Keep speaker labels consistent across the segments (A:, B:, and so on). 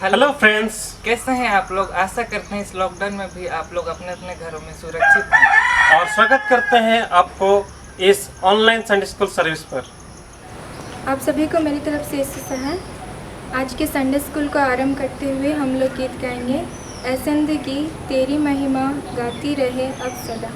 A: Hello friends,
B: कैसे हैं आप लोग। आशा करते हैं इस लॉकडाउन में भी आप लोग अपने अपने घरों में सुरक्षित हैं।
A: और स्वागत करते हैं आपको इस ऑनलाइन संडे स्कूल सर्विस पर।
C: आप सभी को मेरी तरफ से इसी है। आज के संडे स्कूल को आरंभ करते हुए हम लोग गीत गाएंगे। ऐ ज़िंदगी तेरी महिमा गाती रहे अब सदा।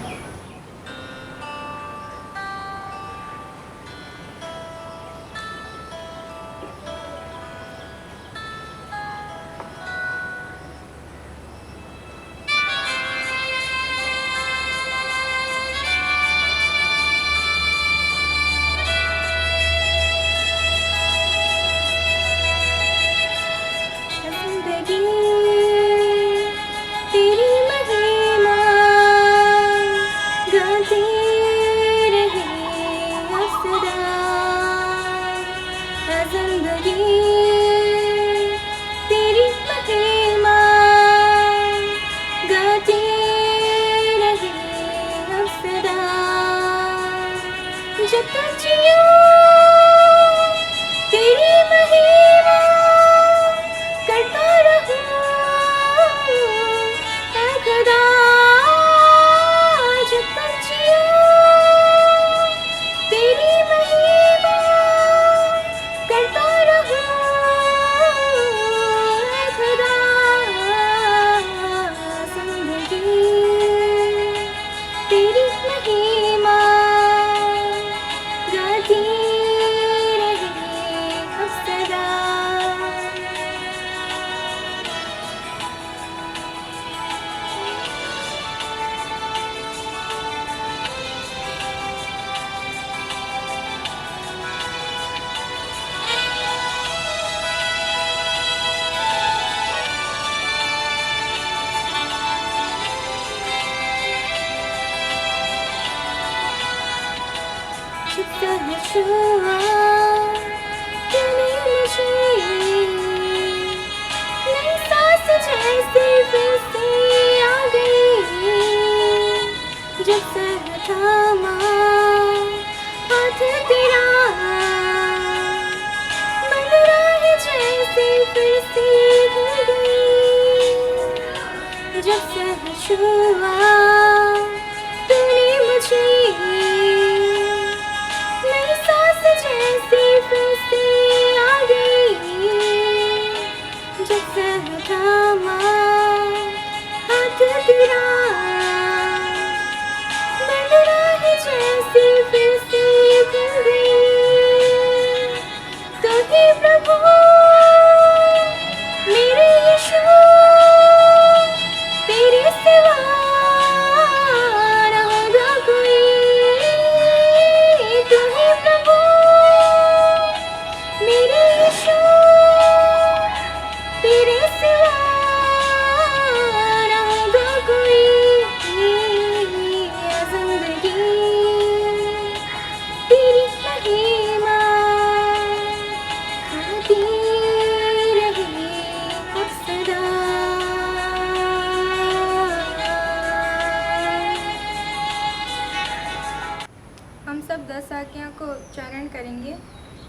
C: हम सब 10 आज्ञा को उच्चारण करेंगे।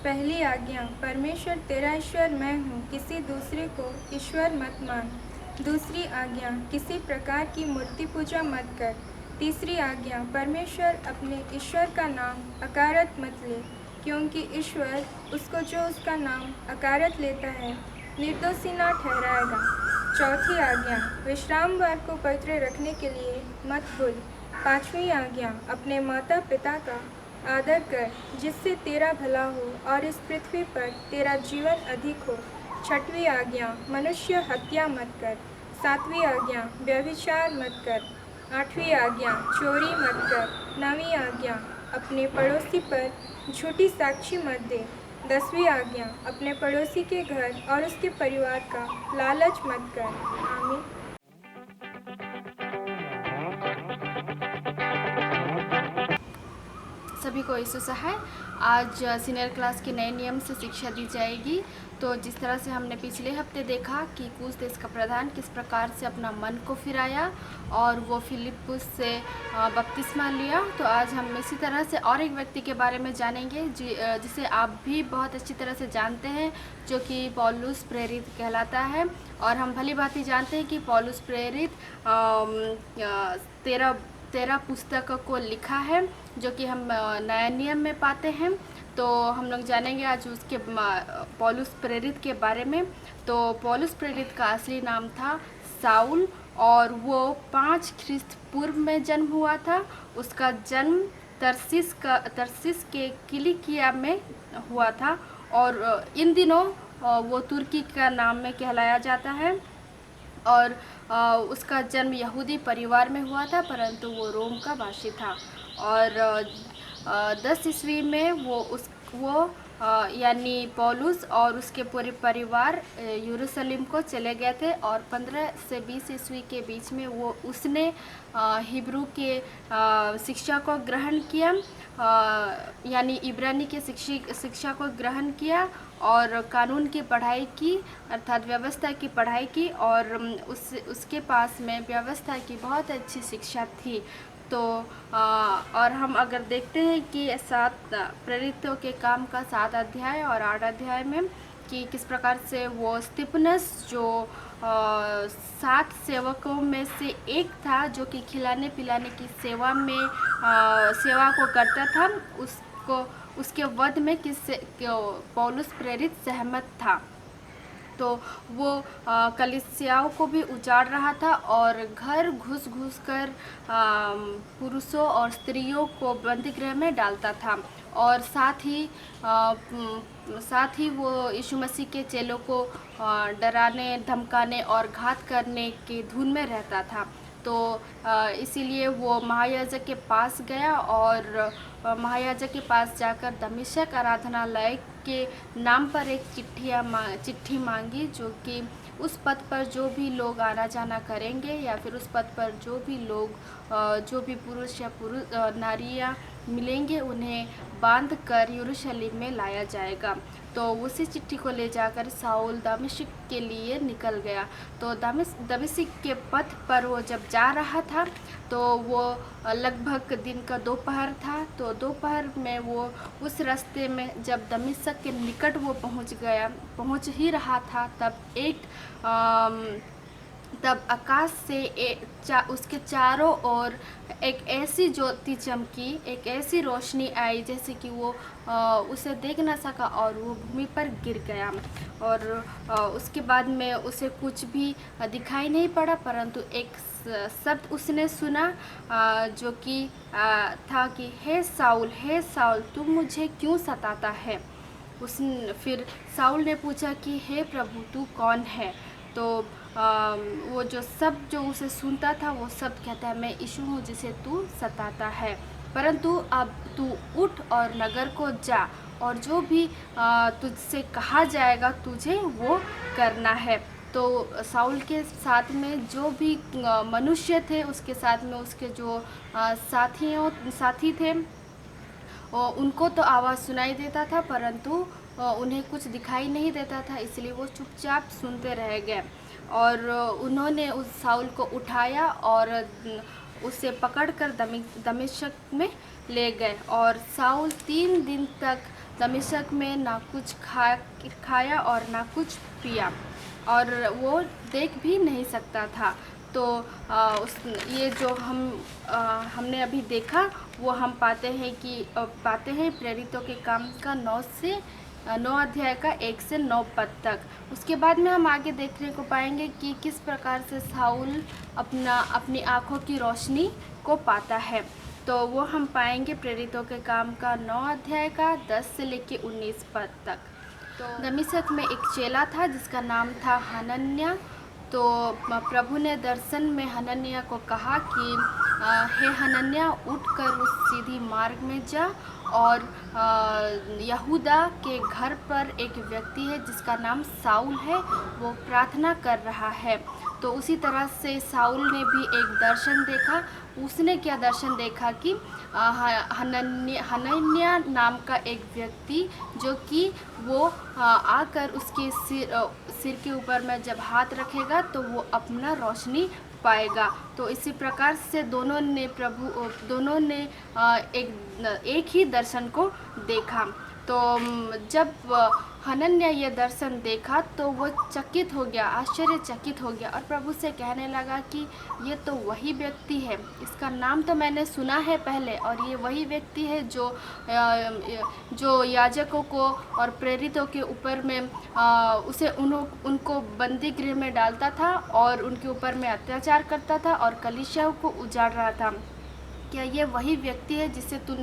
C: पहली आज्ञा, परमेश्वर तेरा ईश्वर मैं हूँ, किसी दूसरे को ईश्वर मत मान। दूसरी आज्ञा, किसी प्रकार की मूर्ति पूजा मत कर। तीसरी आज्ञा, परमेश्वर अपने ईश्वर का नाम अकारत मत ले, क्योंकि ईश्वर उसको जो उसका नाम अकारत लेता है निर्दोषी ना ठहराएगा। चौथी आज्ञा, विश्रामवार को पवित्र रखने के लिए मत भूल। पांचवी आज्ञा, अपने माता पिता का आदर कर, जिससे तेरा भला हो और इस पृथ्वी पर तेरा जीवन अधिक हो। छठवीं आज्ञा, मनुष्य हत्या मत कर। सातवीं आज्ञा, व्यभिचार मत कर। आठवीं आज्ञा, चोरी मत कर। नवीं आज्ञा, अपने पड़ोसी पर झूठी साक्षी मत दे। 10वीं आज्ञा, अपने पड़ोसी के घर और उसके परिवार का लालच मत कर। आमीन।
D: सभी को यीशु सहाय। आज सीनियर क्लास के नए नियम से शिक्षा दी जाएगी। तो जिस तरह से हमने पिछले हफ्ते देखा कि कूश देश का प्रधान किस प्रकार से अपना मन को फिराया और वो फिलिप्पुस से बपतिस्मा लिया, तो आज हम इसी तरह से और एक व्यक्ति के बारे में जानेंगे जिसे आप भी बहुत अच्छी तरह से जानते हैं, जो कि पौलुस प्रेरित कहलाता है। और हम भली भांति जानते हैं कि पौलुस प्रेरित 13 पुस्तक को लिखा है, जो कि हम नया नियम में पाते हैं। तो हम लोग जानेंगे आज उसके पौलुस प्रेरित के बारे में। तो पौलुस प्रेरित का असली नाम था साउल और वो 5 ख्रीस्त पूर्व में जन्म हुआ था। उसका जन्म तरसिस के किलिकिया में हुआ था और इन दिनों वो तुर्की का नाम में कहलाया जाता है। और उसका जन्म यहूदी परिवार में हुआ था, परंतु वो रोम का वासी था। और 10 ईस्वी में वो यानी पौलुस और उसके पूरे परिवार यरूशलेम को चले गए थे। और 15 से 20 ईस्वी के बीच में उसने हिब्रू के शिक्षा को ग्रहण किया, यानी इब्रानी के शिक्षा को ग्रहण किया और कानून की पढ़ाई की, अर्थात व्यवस्था की पढ़ाई की। और उसके पास में व्यवस्था की बहुत अच्छी शिक्षा थी। तो और हम अगर देखते हैं कि 7 प्रेरितों के काम का 7 अध्याय और 8 अध्याय में कि किस प्रकार से वो स्तिफनस जो 7 सेवकों में से एक था, जो कि खिलाने पिलाने की सेवा को करता था, उसके वध में पौलुस प्रेरित सहमत था। तो वो कलीसियाओं को भी उजाड़ रहा था और घर घुस कर पुरुषों और स्त्रियों को बंदीगृह में डालता था। और साथ ही वो यीशु मसीह के चेलों को डराने, धमकाने और घात करने की धुन में रहता था। तो इसीलिए वो महायाजक के पास गया और महायाजक के पास जाकर दमिश्क आराधनालय के नाम पर एक चिट्ठी मांगी, जो कि उस पद पर जो भी लोग आना जाना करेंगे या फिर उस पद पर जो भी पुरुष या नारियां मिलेंगे, उन्हें बांध कर यरूशलेम में लाया जाएगा। तो उसी चिट्ठी को ले जाकर साउल दमिश्क के लिए निकल गया। तो दमिश्क के पथ पर वो जब जा रहा था, तो वो लगभग दिन का दोपहर था। तो दोपहर में वो उस रास्ते में जब दमिश्क के निकट वो पहुंच ही रहा था, तब आकाश से उसके चारों ओर एक ऐसी ज्योति चमकी, एक ऐसी रोशनी आई जैसे कि वो उसे देख ना सका और वो भूमि पर गिर गया। और उसके बाद में उसे कुछ भी दिखाई नहीं पड़ा, परंतु एक शब्द उसने सुना जो कि था कि हे साउल तू मुझे क्यों सताता है। फिर साउल ने पूछा कि हे प्रभु तू कौन है। तो वो जो उसे सुनता था वो शब्द कहता है, मैं यीशु हूँ जिसे तू सताता है, परंतु अब तू उठ और नगर को जा और जो भी तुझसे कहा जाएगा तुझे वो करना है। तो साउल के साथ में जो भी मनुष्य थे, उसके साथ में उसके जो साथी थे, उनको तो आवाज़ सुनाई देता था, परंतु उन्हें कुछ दिखाई नहीं देता था, इसलिए वो चुपचाप सुनते रह गए। और उन्होंने उस साउल को उठाया और उसे पकड़कर दमिश्क में ले गए। और साउल 3 दिन तक दमिश्क में ना कुछ खाया और ना कुछ पिया, और वो देख भी नहीं सकता था। तो ये जो हमने अभी देखा वो हम पाते हैं प्रेरितों के काम का 9 अध्याय का 1 से 9 पद तक। उसके बाद में हम आगे देखने को पाएंगे कि किस प्रकार से साउल अपनी आँखों की रोशनी को पाता है। तो वो हम पाएंगे प्रेरितों के काम का 9 अध्याय का 10 से लेके 19 पद तक। तो दमिश्क में एक चेला था जिसका नाम था हनन्याह। तो प्रभु ने दर्शन में हनन्याह को कहा कि हे हनन्याह, उठकर उस सीधी मार्ग में जा, और यहूदा के घर पर एक व्यक्ति है जिसका नाम साउल है, वो प्रार्थना कर रहा है। तो उसी तरह से साउल ने भी एक दर्शन देखा। उसने क्या दर्शन देखा कि हनन्याह नाम का एक व्यक्ति, जो कि वो आकर उसके सिर के ऊपर में जब हाथ रखेगा तो वो अपना रोशनी पाएगा। तो इसी प्रकार से दोनों ने एक ही दर्शन को देखा। तो जब हनन्याह ये दर्शन देखा तो वो चकित हो गया, आश्चर्यचकित हो गया, और प्रभु से कहने लगा कि ये तो वही व्यक्ति है, इसका नाम तो मैंने सुना है पहले, और ये वही व्यक्ति है जो याजकों को और प्रेरितों के ऊपर में उनको बंदी गृह में डालता था और उनके ऊपर में अत्याचार करता था और कलीसियाओं को उजाड़ रहा था। क्या ये वही व्यक्ति है जिससे तू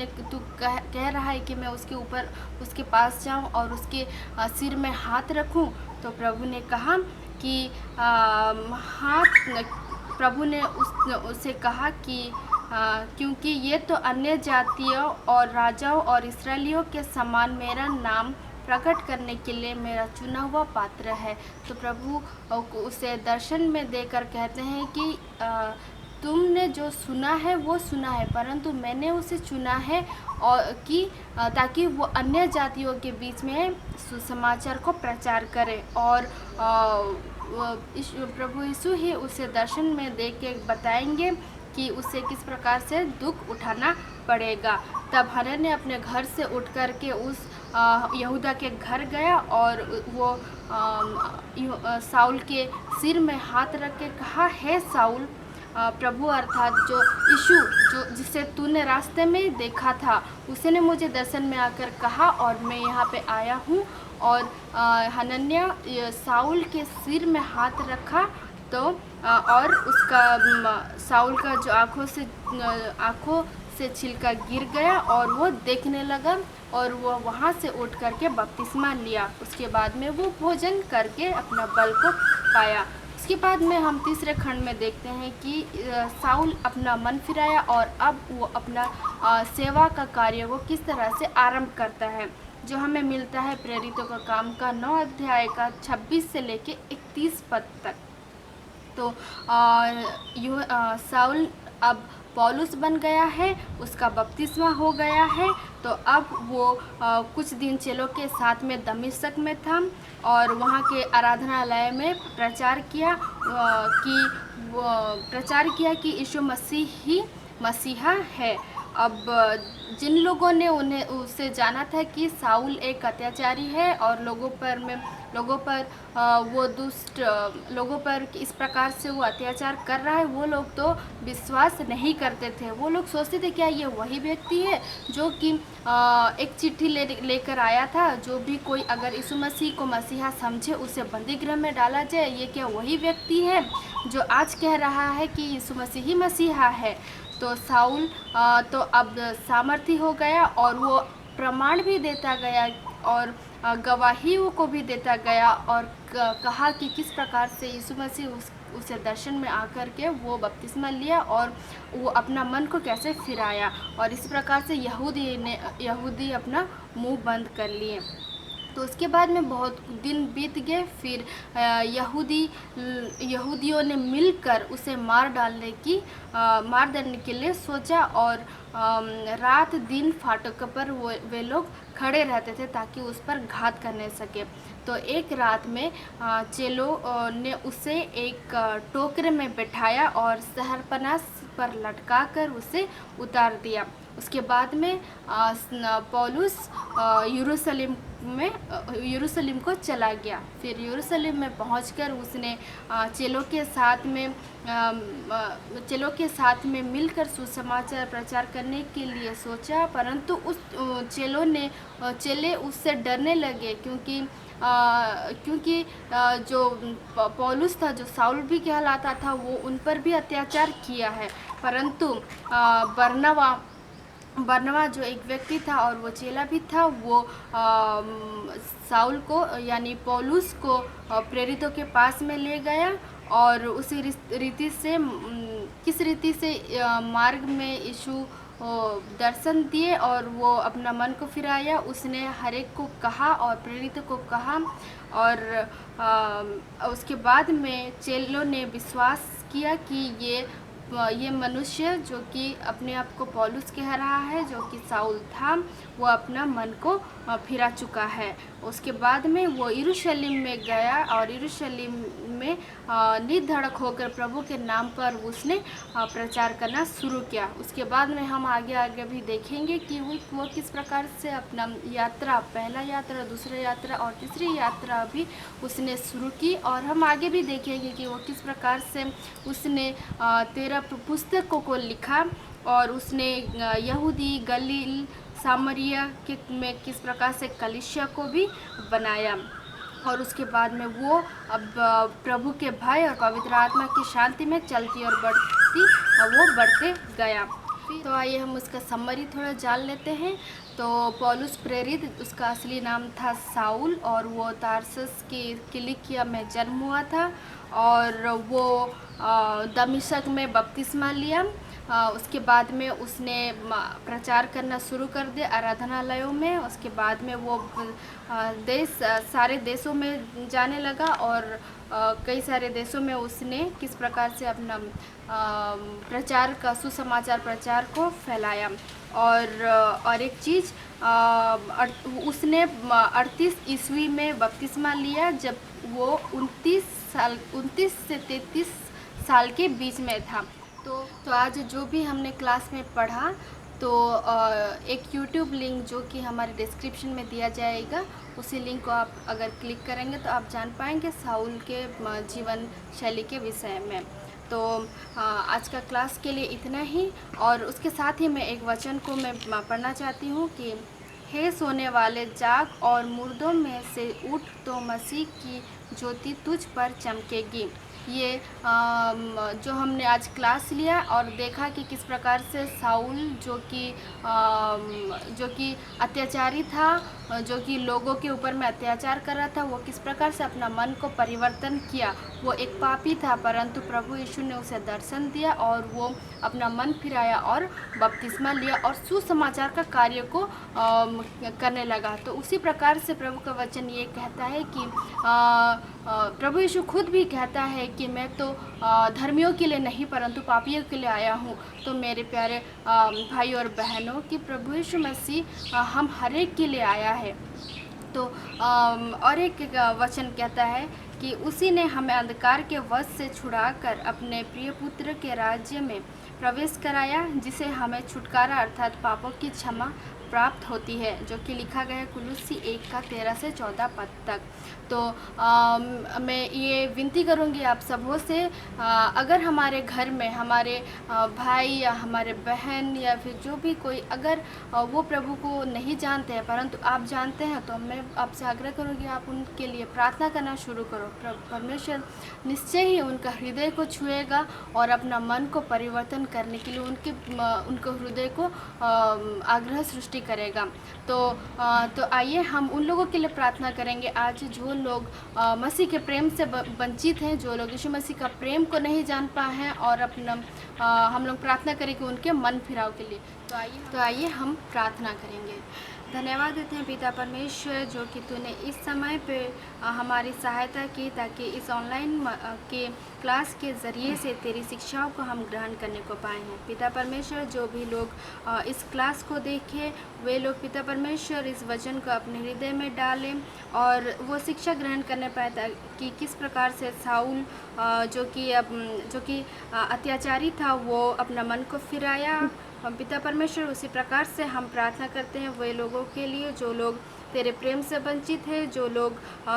D: कह रहा है कि मैं उसके पास जाऊं और उसके सिर में हाथ रखूं? तो प्रभु ने कहा कि प्रभु ने उससे कहा कि क्योंकि ये तो अन्य जातियों और राजाओं और इस्राएलियों के समान मेरा नाम प्रकट करने के लिए मेरा चुना हुआ पात्र है। तो प्रभु उसे दर्शन में देकर कहते हैं कि तुमने जो सुना है वो सुना है, परंतु मैंने उसे चुना है और ताकि वो अन्य जातियों के बीच में सुसमाचार को प्रचार करे। और प्रभु यीशु ही उसे दर्शन में देख के बताएंगे कि उसे किस प्रकार से दुख उठाना पड़ेगा। तब हनन्याह ने अपने घर से उठ कर के उस यहूदा के घर गया और वो साउल के सिर में हाथ रख के कहा, हे साउल, प्रभु अर्थात जो यीशु जो जिसे तूने रास्ते में देखा था, उसने मुझे दर्शन में आकर कहा और मैं यहाँ पे आया हूँ। और हनन्याह साउल के सिर में हाथ रखा तो और उसका साउल का जो आँखों से छिलका गिर गया और वो देखने लगा और वो वहाँ से उठ करके बपतिस्मा लिया। उसके बाद में वो भोजन करके अपना बल को पाया। उसके बाद में हम तीसरे खंड में देखते हैं कि साउल अपना मन फिराया और अब वो अपना सेवा का कार्य वो किस तरह से आरंभ करता है, जो हमें मिलता है प्रेरितों का काम का 9 अध्याय का 26 से लेके 31 पद तक। तो साउल अब पौलुस बन गया है, उसका बपतिस्मा हो गया है। तो अब वो कुछ दिन चेलों के साथ में दमिश्क में था और वहाँ के आराधनालय में प्रचार किया कि यीशु मसीह ही मसीहा है। अब जिन लोगों ने उसे जाना था कि साउल एक अत्याचारी है और लोगों पर वो दुष्ट लोगों पर इस प्रकार से वो अत्याचार कर रहा है, वो लोग तो विश्वास नहीं करते थे। वो लोग सोचते थे क्या ये वही व्यक्ति है जो कि एक चिट्ठी लेकर आया था, जो भी कोई अगर यीशु मसीह को मसीहा समझे उसे बंदी गृह में डाला जाए, ये क्या वही व्यक्ति है जो आज कह रहा है कि यीशु मसीह ही मसीहा है। तो साउल तो अब सामर्थी हो गया और वो प्रमाण भी देता गया और गवाहियों को भी देता गया और कहा कि किस प्रकार से यीशु मसीह उसे दर्शन में आकर के वो बपतिस्मा लिया और वो अपना मन को कैसे फिराया, और इस प्रकार से यहूदी अपना मुंह बंद कर लिए। तो उसके बाद में बहुत दिन बीत गए। फिर यहूदियों ने मिलकर उसे मार डालने के लिए सोचा और रात दिन फाटक पर वे लोग खड़े रहते थे ताकि उस पर घात करने सके। तो एक रात में चेलों ने उसे एक टोकरे में बिठाया और शहरपनाह पर लटकाकर उसे उतार दिया। उसके बाद में पौलुस यरूशलेम को चला गया। फिर यरूशलेम में पहुंचकर उसने चेलों के साथ में मिलकर सुसमाचार प्रचार करने के लिए सोचा, परंतु उस चेले उससे डरने लगे क्योंकि जो पौलुस था, जो साउल भी कहलाता था, वो उन पर भी अत्याचार किया है। परंतु बरनबा जो एक व्यक्ति था और वो चेला भी था, वो साउल को यानी पौलुस को प्रेरितों के पास में ले गया और उसी रीति से किस रीति से मार्ग में यीशु दर्शन दिए और वो अपना मन को फिराया। उसने हर एक को कहा और प्रेरित को कहा, और उसके बाद में चेलों ने विश्वास किया कि ये मनुष्य जो कि अपने आप को पौलुस कह रहा है, जो कि साउल था, वो अपना मन को फिरा चुका है। उसके बाद में वो यरूशलेम में गया और यरूशलेम में निर्धड़क होकर प्रभु के नाम पर उसने प्रचार करना शुरू किया। उसके बाद में हम आगे भी देखेंगे कि वो किस प्रकार से अपना यात्रा, पहला यात्रा, दूसरा यात्रा और तीसरी यात्रा भी उसने शुरू की। और हम आगे भी देखेंगे कि वो किस प्रकार से उसने 13 पुस्तकों को लिखा और उसने यहूदी, गलील, सामरिया में किस प्रकार से कलीसिया को भी बनाया। और उसके बाद में वो अब प्रभु के भय और पवित्र आत्मा की शांति में चलती और बढ़ते गया। तो आइए हम उसका समरी थोड़ा जान लेते हैं। तो पौलुस प्रेरित, उसका असली नाम था साउल और वो तारसस की किलिकिया में जन्म हुआ था और वो दमिश्क में बपतिस्मा लिया। उसके बाद में उसने प्रचार करना शुरू कर दिया आराधनालयों में। उसके बाद में वो सारे देशों में जाने लगा और कई सारे देशों में उसने किस प्रकार से अपना प्रचार का, सुसमाचार प्रचार को फैलाया। और एक चीज़, उसने 38 ईस्वी में बपतिस्मा लिया जब वो 29 से 33 साल के बीच में था। तो आज जो भी हमने क्लास में पढ़ा, तो एक YouTube लिंक जो कि हमारे डिस्क्रिप्शन में दिया जाएगा, उसी लिंक को आप अगर क्लिक करेंगे तो आप जान पाएंगे साउल के जीवन शैली के विषय में। तो आज का क्लास के लिए इतना ही। और उसके साथ ही मैं एक वचन को मैं पढ़ना चाहती हूँ कि हे सोने वाले, जाग और मुर्दों में से उठ, तो मसीह की ज्योति तुझ पर चमकेगी। ये जो हमने आज क्लास लिया और देखा कि किस प्रकार से साउल जो कि अत्याचारी था, जो कि लोगों के ऊपर में अत्याचार कर रहा था, वो किस प्रकार से अपना मन को परिवर्तन किया। वो एक पापी था, परंतु प्रभु यीशु ने उसे दर्शन दिया और वो अपना मन फिराया और बपतिस्मा लिया और सुसमाचार का कार्य को करने लगा। तो उसी प्रकार से प्रभु का वचन ये कहता है कि प्रभु यीशु खुद भी कहता है कि मैं तो धर्मियों के लिए नहीं परंतु पापियों के लिए आया हूँ। तो मेरे प्यारे भाई और बहनों, कि प्रभु यीशु मसीह हम हर एक के लिए आया है। तो और एक वचन कहता है कि उसी ने हमें अंधकार के वश से छुड़ाकर अपने प्रिय पुत्र के राज्य में प्रवेश कराया, जिसे हमें छुटकारा अर्थात पापों की क्षमा प्राप्त होती है, जो कि लिखा गया है कुलुस्सी 1:13 से 14 पद तक। तो मैं ये विनती करूँगी आप सबों से, अगर हमारे घर में हमारे भाई या हमारे बहन या फिर जो भी कोई अगर वो प्रभु को नहीं जानते हैं परंतु आप जानते हैं, तो मैं आपसे आग्रह करूँगी आप उनके लिए प्रार्थना करना शुरू करो। परमेश्वर निश्चय ही उनका हृदय को छुएगा और अपना मन को परिवर्तन करने के लिए उनको हृदय को आग्रह सृष्टि करेगा। तो आइए हम उन लोगों के लिए प्रार्थना करेंगे आज जो लोग मसीह के प्रेम से वंचित हैं, जो लोग यीशु मसीह का प्रेम को नहीं जान पाए हैं, और अपना हम लोग प्रार्थना करेंगे उनके मन फिराव के लिए। तो आइए हम प्रार्थना करेंगे। धन्यवाद देते हैं पिता परमेश्वर, जो कि तूने इस समय पे हमारी सहायता की ताकि इस ऑनलाइन के क्लास के ज़रिए से तेरी शिक्षाओं को हम ग्रहण करने को पाए हैं। पिता परमेश्वर, जो भी लोग इस क्लास को देखें, वे लोग पिता परमेश्वर इस वचन को अपने हृदय में डालें और वो शिक्षा ग्रहण करने पाए ताकि किस प्रकार से साउल जो कि अत्याचारी था, वो अपना मन को फिराया। पिता परमेश्वर, उसी प्रकार से हम प्रार्थना करते हैं वे लोगों के लिए जो लोग तेरे प्रेम से वंचित हैं, जो लोग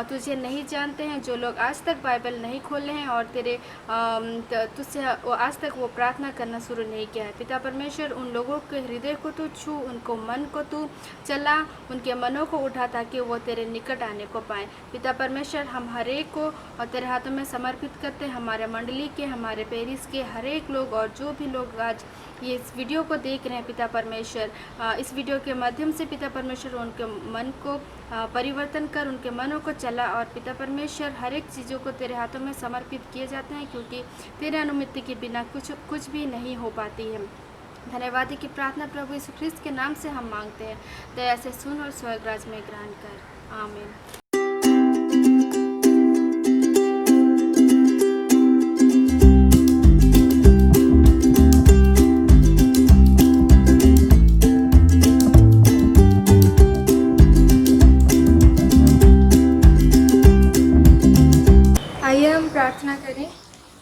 D: तुझे नहीं जानते हैं, जो लोग आज तक बाइबल नहीं खोले हैं और तेरे तुझसे आज तक वो प्रार्थना करना शुरू नहीं किया है। पिता परमेश्वर, उन लोगों के हृदय को तू छू, उनको मन को तू चला, उनके मनों को उठा ताकि वो तेरे निकट आने को पाएँ। पिता परमेश्वर, हम हर एक को और तेरे हाथों में समर्पित करते हैं, हमारे मंडली के, हमारे पेरिस के हर एक लोग और जो भी लोग आज ये इस वीडियो को देख रहे हैं। पिता परमेश्वर, इस वीडियो के माध्यम से पिता परमेश्वर उनके मन को परिवर्तन कर उनके मनों को चला। और पिता परमेश्वर हर एक चीज़ों को तेरे हाथों में समर्पित किए जाते हैं, क्योंकि तेरे अनुमति के बिना कुछ भी नहीं हो पाती है। धन्यवाद की प्रार्थना प्रभु यीशु ख्रिस्त के नाम से हम मांगते हैं। दया से सुन और स्वर्ग राज में ग्रहण कर। आमीन।
C: आइए हम प्रार्थना करें।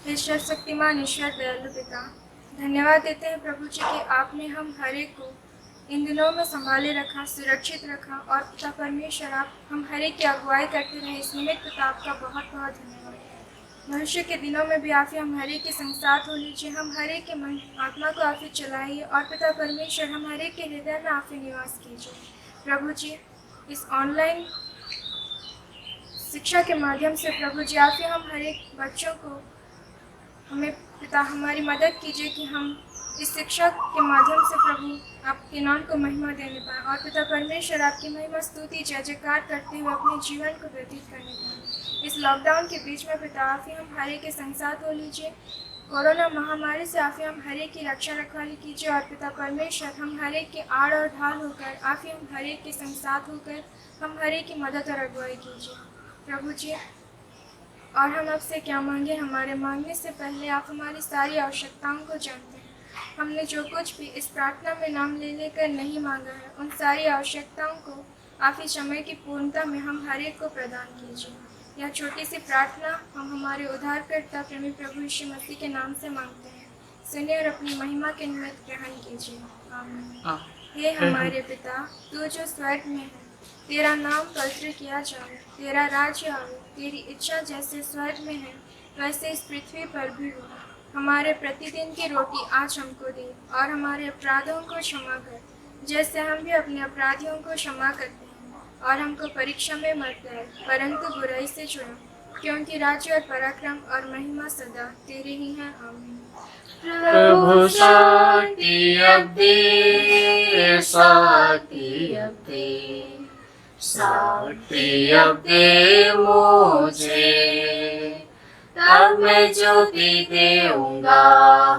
C: हे सर्वशक्तिमान ईश्वर दयालु पिता, धन्यवाद देते हैं प्रभु जी कि आपने हम हर एक को इन दिनों में संभाले रखा, सुरक्षित रखा। और पिता परमेश्वर, आप हम हर एक की अगुवाई करते रहे, इस निमित्त पिता आपका बहुत बहुत धन्यवाद। भविष्य के दिनों में भी आप ही हम हर एक के संग साथ हो लीजिए, हम हर एक के मन आत्मा को आप ही चलाइए। और पिता परमेश्वर, हम हर एक के हृदय में आप ही निवास कीजिए। प्रभु जी, इस ऑनलाइन शिक्षा के माध्यम से प्रभु जी आप ही हम हर एक बच्चों को, हमें पिता हमारी मदद कीजिए कि हम इस शिक्षा के माध्यम से प्रभु आपके नाम को महिमा देने पाएँ। और पिता परमेश्वर, आपकी महिमा स्तुति जय जयकार करते हुए अपने जीवन को व्यतीत करने पाएँ। इस लॉकडाउन के बीच में पिता आप ही हम हर एक के संग साथ हो लीजिए। कोरोना महामारी से आप ही हम हर एक की रक्षा रखवाली कीजिए। और पिता परमेश्वर, हम हर एक के आड़ और ढाल होकर आप ही हम हर एक के संग साथ होकर हम हर एक की मदद और अगुवाई कीजिए प्रभु जी। और हम आपसे क्या मांगे, हमारे मांगने से पहले आप हमारी सारी आवश्यकताओं को जानते हैं। हमने जो कुछ भी इस प्रार्थना में नाम ले लेकर नहीं मांगा है, उन सारी आवश्यकताओं को आप ही समय की पूर्णता में हम हर एक को प्रदान कीजिए। यह छोटी सी प्रार्थना हम हमारे उद्धारकर्ता प्रेमी प्रभु यीशु मसीह के नाम से मांगते हैं। सुनिए और अपनी महिमा के निमित्त ग्रहण कीजिए। आमीन। हे हमारे पिता, तू जो स्वर्ग में है, तेरा नाम पवित्र किया जाए, तेरा राज्य आवे, तेरी इच्छा जैसे स्वर्ग में है वैसे इस पृथ्वी पर भी हो। हमारे प्रतिदिन की रोटी आज हमको दे, और हमारे अपराधों को क्षमा कर जैसे हम भी अपने अपराधियों को क्षमा करते हैं। और हमको परीक्षा में मत कर, परंतु बुराई से छुड़ा, क्योंकि राज्य और पराक्रम और महिमा सदा तेरे ही हैं। आमीन।
E: प्रभु शांति अब दे, शांति अब दे, शांति अब दे मुझे, तब मैं ज्योति देऊंगा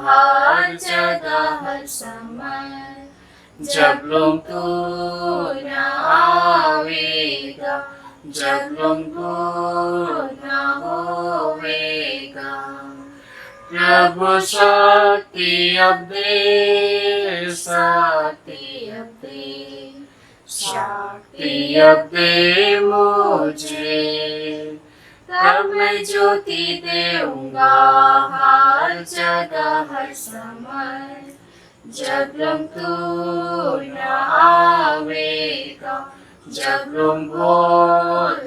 E: हर जगह हर समय। जब लोग तू न आवेगा, जब लोग न होवेगा। प्रभु शक्ति अब दे, शक्ति अब दे, शक्ति अब दे मुझे, तब मैं ज्योति देऊंगा हर जगह हर समय। जब लोग तू न आवेगा, जब लोग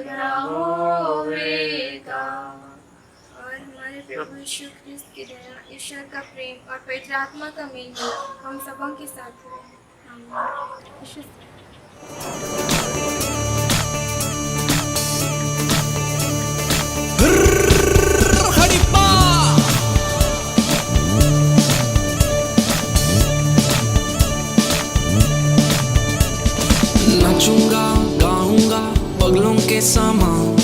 E: न होवेगा।
C: और हमारे प्रभु यीशु ख्रिस्त की दया, ईश्वर का प्रेम और पवित्र आत्मा का मेल हम सबों के साथ रहे। आमीन।
F: नाचूंगा गाऊंगा पगलों के समान,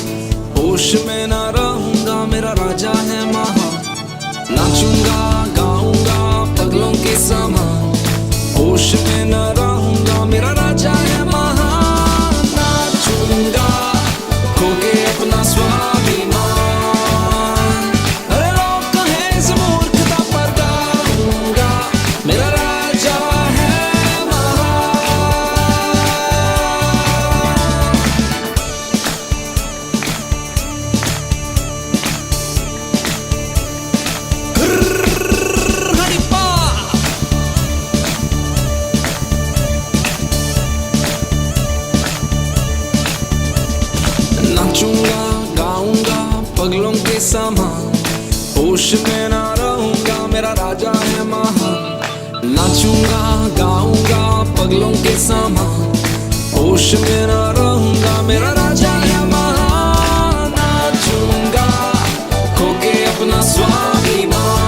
F: होश में ना रहूंगा, मेरा राजा है महान। नाचूंगा गाऊंगा पगलों के समान, होश में ना रहूंगा, मेरा राजा है महान। नाचूंगा खो के अपना स्वाभिमान, अरे लोग कहें इस मूर्खता पर गाऊंगा, मेरा राजा है नाचूंगा गाऊंगा पगलों के समान, होश में ना रहूंगा, मेरा राजा है महान। नाचूंगा गाऊंगा पगलों के समान, होश में ना रहूंगा, मेरा राजा है महान। नाचूंगा खो के अपना स्वाभिमान,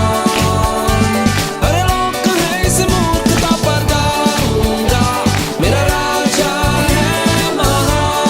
F: अरे लोग कहें इस मूर्खता पर गाऊंगा, मेरा राजा है महान।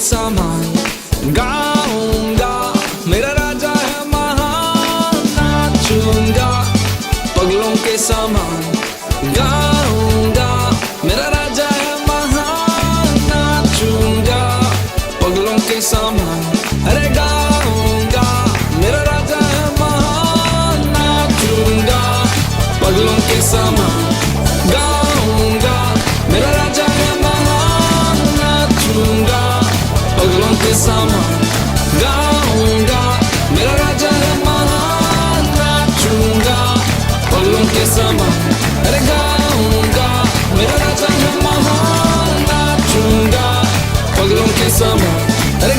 F: समान गाऊंगा मेरा राजा है महान नाचूंगा पगलों के समान गाऊंगा मेरा राजा है महान नाचूंगा पगलों के समान अरे गाऊंगा मेरा राजा है महान नाचूंगा पगलों के समान गाऊंगा मेरा राजा है महान नाचूंगा पगलों के समान गाऊंगा मेरा राजा है महान नाचूंगा पगलों के समान अरे गाऊंगा मेरा राजा है महान नाचूंगा पगलों के समान अरे